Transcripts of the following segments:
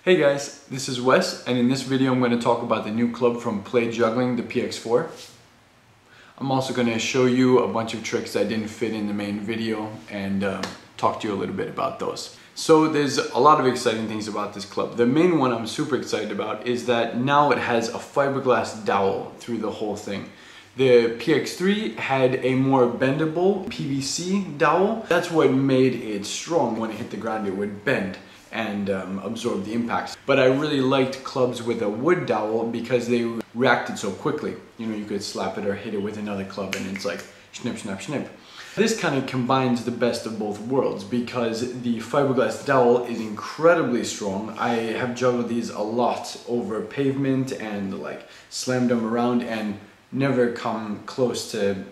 Hey guys, this is Wes, and in this video I'm going to talk about the new club from Juggling, the PX4. I'm also going to show you a bunch of tricks that didn't fit in the main video and talk to you a little bit about those. So there's a lot of exciting things about this club. The main one I'm super excited about is that now it has a fiberglass dowel through the whole thing. The PX3 had a more bendable PVC dowel. That's what made it strong. When it hit the ground it would bend and absorb the impacts. But I really liked clubs with a wood dowel because they reacted so quickly. You know, you could slap it or hit it with another club and it's like snip, snap, snip. This kind of combines the best of both worlds because the fiberglass dowel is incredibly strong. I have juggled these a lot over pavement and like slammed them around and never come close to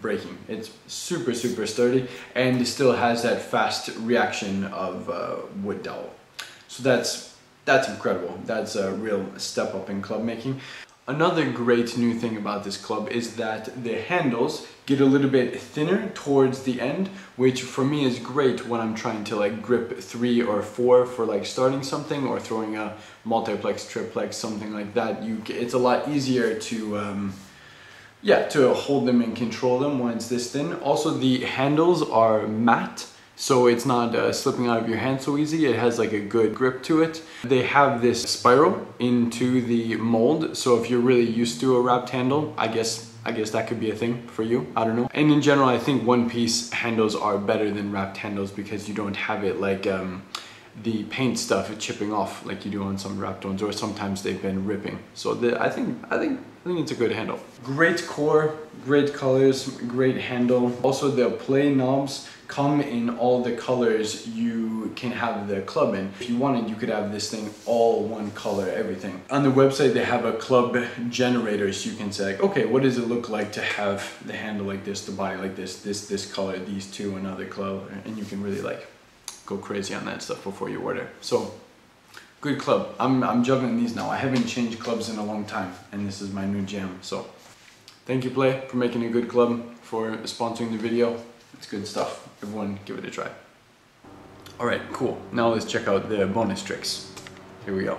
breaking. It's super sturdy and it still has that fast reaction of wood dowel. So that's incredible. That's a real step up in club making. Another great new thing about this club is that the handles get a little bit thinner towards the end, which for me is great when I'm trying to like grip 3 or 4 for like starting something or throwing a multiplex, triplex, something like that. It's a lot easier to to hold them and control them when it's this thin. Also, the handles are matte, so it's not slipping out of your hand so easy. It has like a good grip to it. They have this spiral into the mold, so if you're really used to a wrapped handle, I guess that could be a thing for you. I don't know. And in general, I think one-piece handles are better than wrapped handles because you don't have it like the paint stuff chipping off like you do on some wrapped ones, or sometimes they've been ripping. So I think it's a good handle. Great core, great colors, great handle. Also, the play knobs come in all the colors you can have the club in. If you wanted, you could have this thing all one color, everything. On the website, they have a club generator, so you can say like, okay, what does it look like to have the handle like this, the body like this color, these two, another color, and you can really like go crazy on that stuff before you order. So good club. I'm juggling these now. I haven't changed clubs in a long time and this is my new jam. So thank you Play for making a good club, for sponsoring the video. It's good stuff. Everyone give it a try. Alright, cool. Now let's check out the bonus tricks. Here we go.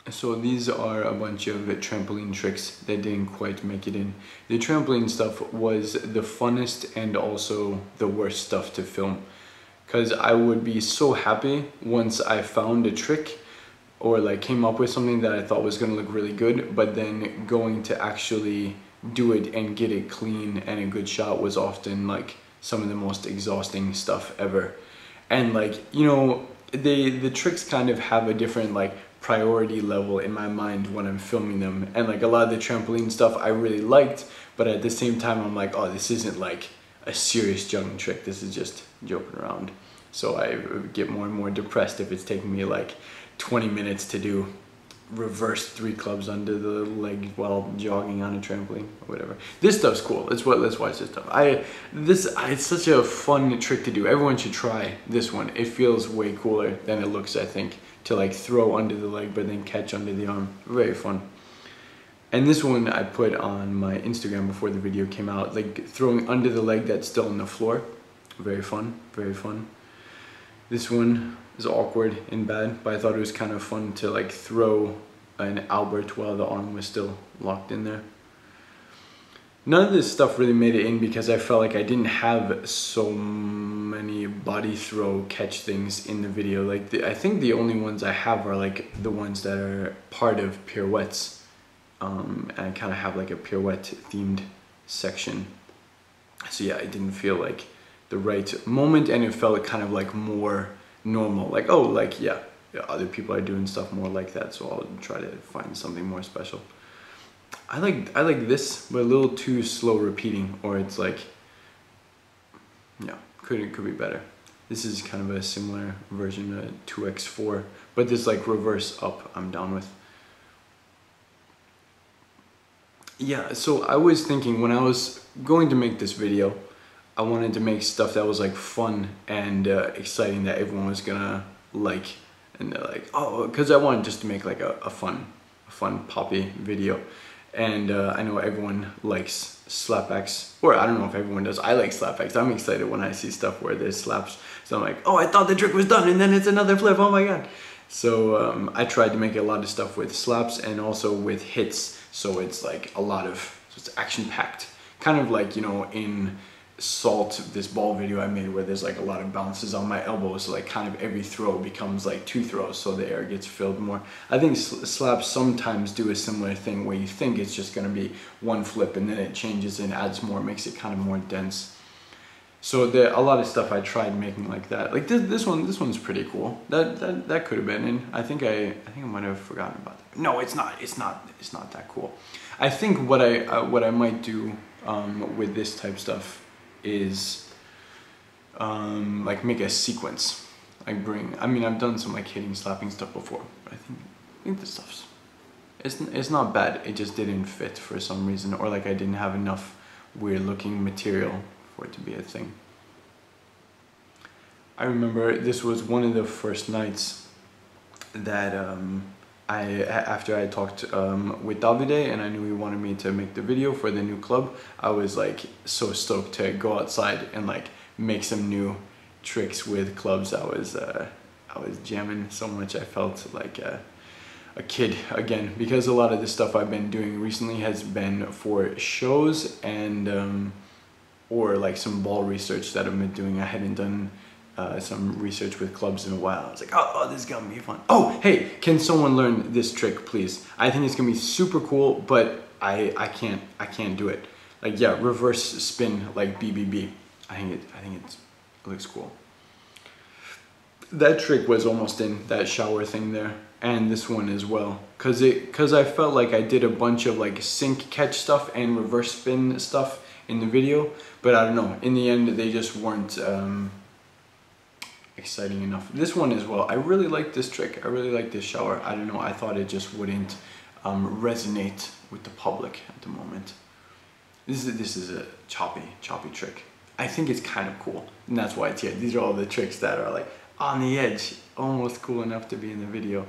So these are a bunch of trampoline tricks that didn't quite make it in. The trampoline stuff was the funnest and also the worst stuff to film, because I would be so happy once I found a trick or like came up with something that I thought was going to look really good, but then going to actually do it and get it clean and a good shot was often like some of the most exhausting stuff ever. And like, you know, the tricks kind of have a different like priority level in my mind when I'm filming them, and like a lot of the trampoline stuff I really liked, but at the same time I'm like, oh, this isn't like a serious juggling trick, this is just joking around. So I get more and more depressed if it's taking me like 20 minutes to do reverse 3 clubs under the leg while jogging on a trampoline or whatever. This stuff's cool. Let's watch this stuff. It's such a fun trick to do. Everyone should try this one. It feels way cooler than it looks, I think, to like throw under the leg but then catch under the arm. Very fun. And this one I put on my Instagram before the video came out, like throwing under the leg that's still on the floor. Very fun, very fun. This one is awkward and bad, but I thought it was kind of fun to like throw an Albert while the arm was still locked in there. None of this stuff really made it in because I felt like I didn't have so many body throw catch things in the video. Like I think the only ones I have are like the ones that are part of pirouettes. And I kind of have like a pirouette themed section. So yeah, it didn't feel like the right moment, and it felt kind of like more normal. Like, oh, like yeah, other people are doing stuff more like that, so I'll try to find something more special. I like this, but a little too slow repeating, or it's like, yeah, could be better. This is kind of a similar version to PX4, but this like reverse up I'm down with. Yeah, so I was thinking when I was going to make this video, I wanted to make stuff that was like fun and exciting that everyone was gonna like, and they're like, oh, because I wanted just to make like a fun poppy video. And I know everyone likes slapbacks, or I don't know if everyone does. I like slapbacks. I'm excited when I see stuff where there's slaps. So I'm like, oh, I thought the trick was done and then it's another flip, oh my god. So I tried to make a lot of stuff with slaps and also with hits. So it's like a lot of, so it's action packed. Kind of like, you know, in Salt, this ball video I made where there's like a lot of bounces on my elbows, so like kind of every throw becomes like 2 throws, so the air gets filled more. I think slaps sometimes do a similar thing where you think it's just going to be one flip and then it changes and adds more, makes it kind of more dense. So there a lot of stuff I tried making like that. Like this one's pretty cool. That could have been in. I think I might have forgotten about that. No, it's not that cool. I think what I might do with this type stuff is like make a sequence. Like I mean I've done some like hitting, slapping stuff before, but I think this stuff's it's not bad. It just didn't fit for some reason, or like I didn't have enough weird looking material for it to be a thing. I remember this was one of the first nights that after I talked with Davide and I knew he wanted me to make the video for the new club, I was like so stoked to go outside and like make some new tricks with clubs. I was jamming so much. I felt like a kid again, because a lot of the stuff I've been doing recently has been for shows and or like some ball research that I've been doing. I hadn't done some research with clubs in a while. I was like, oh, this is gonna be fun. Oh, hey, can someone learn this trick, please? I think it's gonna be super cool, but I can't do it. Like, yeah, reverse spin like BBB. I think it looks cool. That trick was almost in that shower thing there, and this one as well, cause I felt like I did a bunch of like sink catch stuff and reverse spin stuff in the video, but I don't know. In the end, they just weren't exciting enough. This one as well. I really like this trick. I really like this shower. I don't know. I thought it just wouldn't resonate with the public at the moment. This is a choppy trick. I think it's kind of cool, and that's why it's here. These are all the tricks that are like on the edge, almost cool enough to be in the video.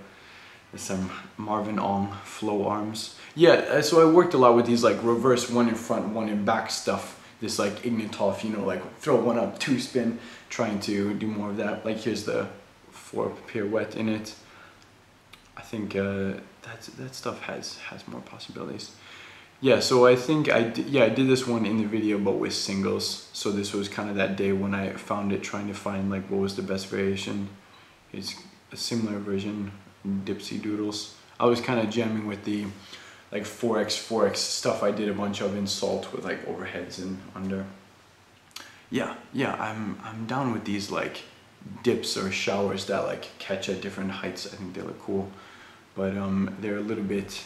There's some Marvin Ong flow arms. Yeah, so I worked a lot with these like reverse one in front, one in back stuff. This like Ignatov, you know, like throw one up, 2 spin, trying to do more of that. Like here's the 4 pirouette in it. I think that stuff has more possibilities. Yeah, so I think I did this one in the video, but with singles. So this was kind of that day when I found it, trying to find like what was the best variation. It's a similar version, Dipsy Doodles. I was kind of jamming with the like 4x stuff I did a bunch of in Salt with like overheads and under. Yeah, I'm down with these like dips or showers that like catch at different heights. I think they look cool, but they're a little bit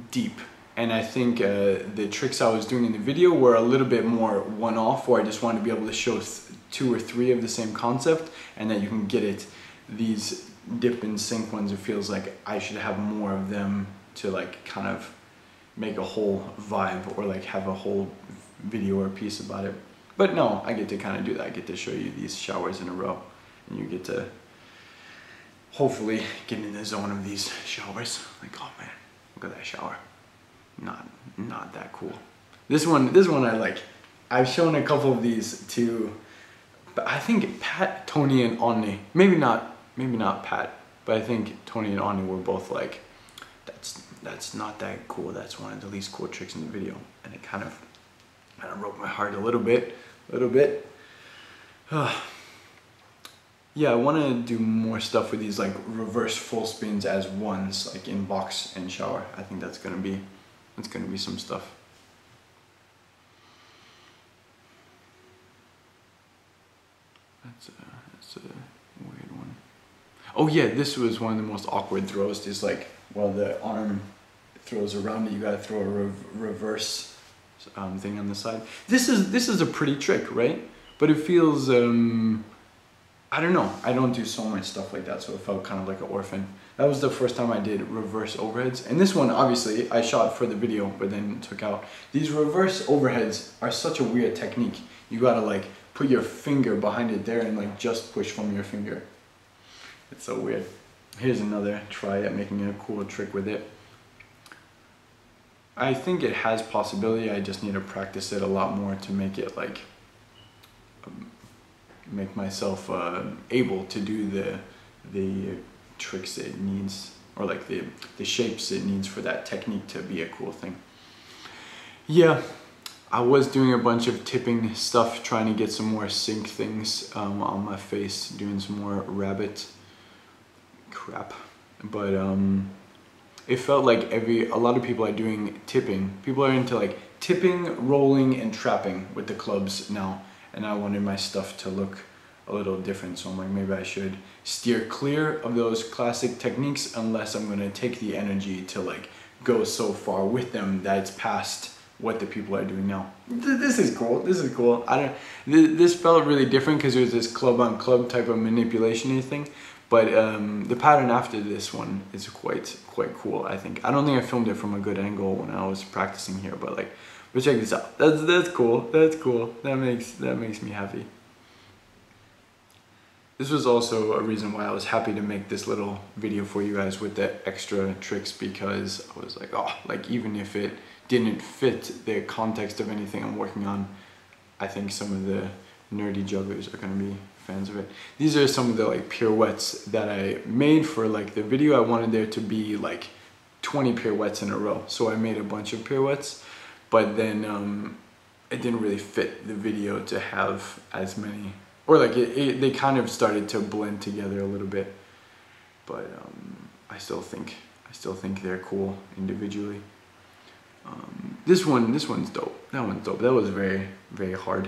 deep. And I think the tricks I was doing in the video were a little bit more one-off, where I just wanted to be able to show 2 or 3 of the same concept, and that you can get it. These dip and sink ones, it feels like I should have more of them to like kind of make a whole vibe, or like have a whole video or piece about it. But no, I get to kind of do that. I get to show you these showers in a row, and you get to hopefully get in the zone of these showers. Like, oh man, look at that shower. Not that cool. This one I like. I've shown a couple of these to, but I think Pat, Tony, and Onni. Maybe not Pat, but I think Tony and Onni were both like, that's not that cool. That's one of the least cool tricks in the video, and it kind of broke my heart a little bit. Yeah, I want to do more stuff with these like reverse full spins as ones, like in box and shower. I think that's gonna be some stuff. That's a weird one. Oh yeah, this was one of the most awkward throws. Is like, while the arm throws around it, you gotta throw a reverse thing on the side. This is a pretty trick, right? But it feels I don't know. I don't do so much stuff like that, so it felt kind of like an orphan. That was the first time I did reverse overheads, and this one obviously I shot for the video, but then took out. These reverse overheads are such a weird technique. You gotta like put your finger behind it there and like just push from your finger. It's so weird. Here's another try at making a cool trick with it. I think it has possibility. I just need to practice it a lot more to make it like make myself able to do the tricks it needs, or like the shapes it needs for that technique to be a cool thing. Yeah, I was doing a bunch of tipping stuff, trying to get some more sync things on my face, doing some more rabbit crap, but it felt like a lot of people are doing tipping. People are into like tipping, rolling, and trapping with the clubs now, and I wanted my stuff to look a little different, so I'm like, maybe I should steer clear of those classic techniques unless I'm gonna take the energy to like go so far with them that it's past what the people are doing now. This is cool. This is cool. This felt really different because it was this club on club type of manipulation-y thing. But the pattern after this one is quite cool, I think. I don't think I filmed it from a good angle when I was practicing here, but like, but check this out. That's cool. That's cool. That makes me happy. This was also a reason why I was happy to make this little video for you guys with the extra tricks, because I was like, oh, like even if it didn't fit the context of anything I'm working on, I think some of the nerdy jugglers are gonna be fans of it. These are some of the like pirouettes that I made for like the video. I wanted there to be like 20 pirouettes in a row, so I made a bunch of pirouettes, but then it didn't really fit the video to have as many, or like they kind of started to blend together a little bit, but I still think they're cool individually. This one's dope. That one's dope. That was very, very hard.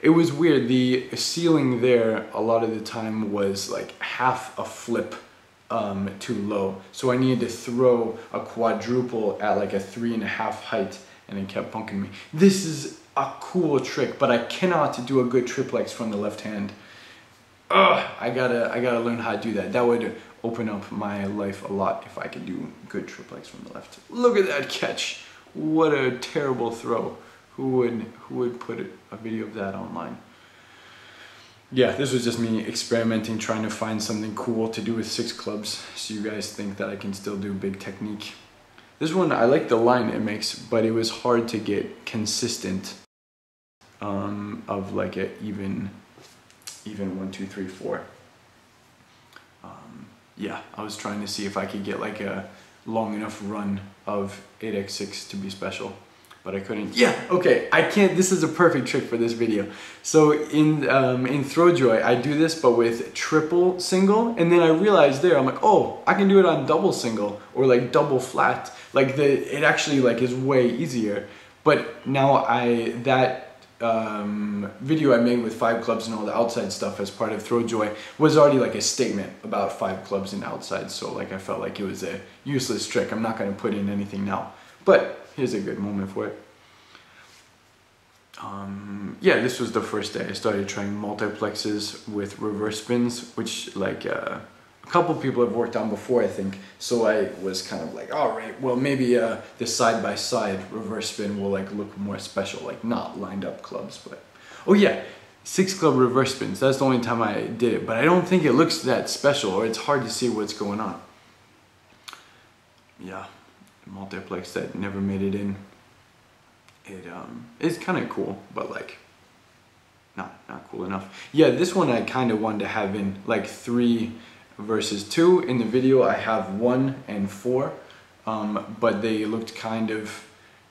It was weird. The ceiling there a lot of the time was like half a flip too low, so I needed to throw a quadruple at like a 3.5 height, and it kept punking me. This is a cool trick, but I cannot do a good triplex from the left hand. Ugh, I gotta learn how to do that. That would open up my life a lot if I could do good triplex from the left. Look at that catch! What a terrible throw. Who would put a video of that online? Yeah, this was just me experimenting, trying to find something cool to do with 6 clubs, so you guys think that I can still do big technique. This one, I like the line it makes, but it was hard to get consistent of like a even 1, 2, 3, 4. Yeah, I was trying to see if I could get like a long enough run of 8x6 to be special, but I couldn't. Yeah, okay, I can't. This is a perfect trick for this video. So in Throwjoy, I do this but with triple single, and then I realized there, I'm like, oh, I can do it on double single or like double flat. Like it actually like is way easier. But now that video I made with 5 clubs and all the outside stuff as part of Throwjoy was already like a statement about 5 clubs and outside, so like I felt like it was a useless trick. I'm not going to put in anything now, but here's a good moment for it. Yeah, this was the first day I started trying multiplexes with reverse spins, which like a couple people have worked on before, I think. So I was kind of like, all right, well maybe the side-by-side reverse spin will like look more special, like not lined up clubs. But oh yeah, 6 club reverse spins. That's the only time I did it, but I don't think it looks that special, or it's hard to see what's going on. Yeah, multiplex that never made it in. It's kind of cool, but like not cool enough. Yeah, this one I kind of wanted to have in like 3 versus 2. In the video I have 1 and 4, but they looked kind of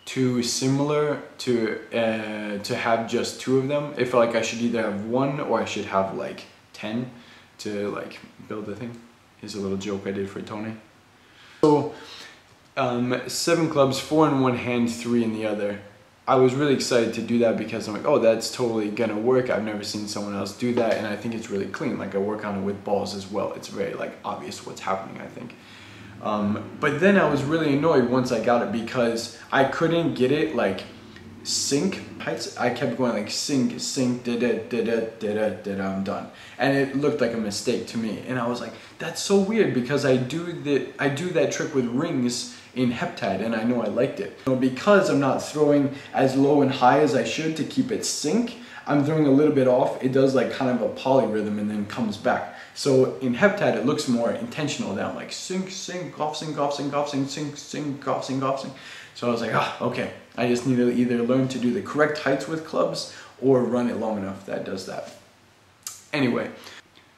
too similar to have just 2 of them. It felt like I should either have 1 or I should have like 10 to like build the thing. Here's a little joke I did for Tony. So 7 clubs, 4 in one hand, 3 in the other. I was really excited to do that because I'm like, oh, that's totally gonna work. I've never seen someone else do that, and I think it's really clean. Like I work on it with balls as well. It's very like obvious what's happening, I think. But then I was really annoyed once I got it because I couldn't get it like sync heights. I kept going like sync, sync, I'm done, and it looked like a mistake to me. And I was like, that's so weird because I do that trick with rings in heptide, and I know I liked it. Because I'm not throwing as low and high as I should to keep it sync, I'm throwing a little bit off. It does like kind of a polyrhythm and then comes back. So in heptide it looks more intentional. That I'm like sync, sync, off, sync, off, sync, off, sync, sync, sync, off, sync, off, sync. So I was like, ah, okay, I just need to either learn to do the correct heights with clubs or run it long enough that does that. Anyway,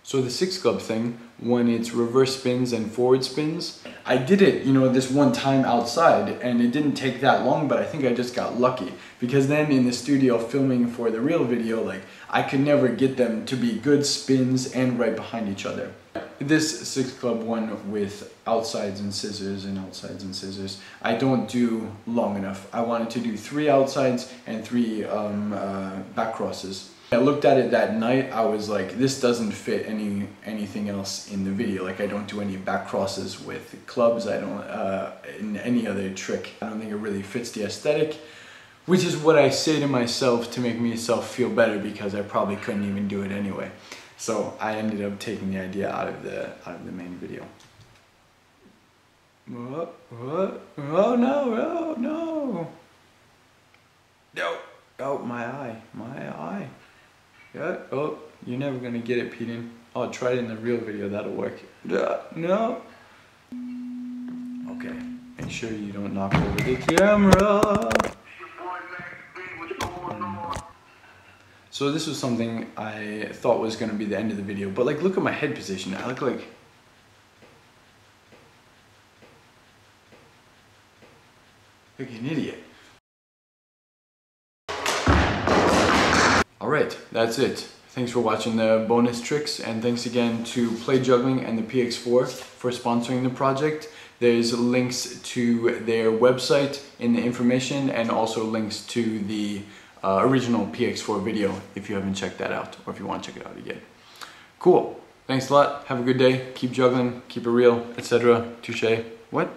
so the 6 club thing, when it's reverse spins and forward spins, I did it, you know, this one time outside, and it didn't take that long, but I think I just got lucky, because then in the studio filming for the real video, like, I could never get them to be good spins and right behind each other. This 6 club one with outsides and scissors and outsides and scissors, I don't do long enough. I wanted to do 3 outsides and 3 back crosses. I looked at it that night, I was like, this doesn't fit anything else in the video. Like, I don't do any back crosses with clubs, I don't, in any other trick. I don't think it really fits the aesthetic, which is what I say to myself to make myself feel better, because I probably couldn't even do it anyway. So I ended up taking the idea out of the main video. What? Oh no, oh no! No! Oh, my eye. Yeah, oh, you're never gonna get it, Peden. I'll try it in the real video, that'll work. No! Okay, make sure you don't knock over the camera. So this was something I thought was gonna be the end of the video, but like, look at my head position. I look like an idiot. Alright, that's it. Thanks for watching the bonus tricks, and thanks again to Play Juggling and the PX4 for sponsoring the project. There's links to their website in the information, and also links to the original PX4 video if you haven't checked that out, or if you want to check it out again. Cool. Thanks a lot. Have a good day. Keep juggling, keep it real, etc. Touche. What?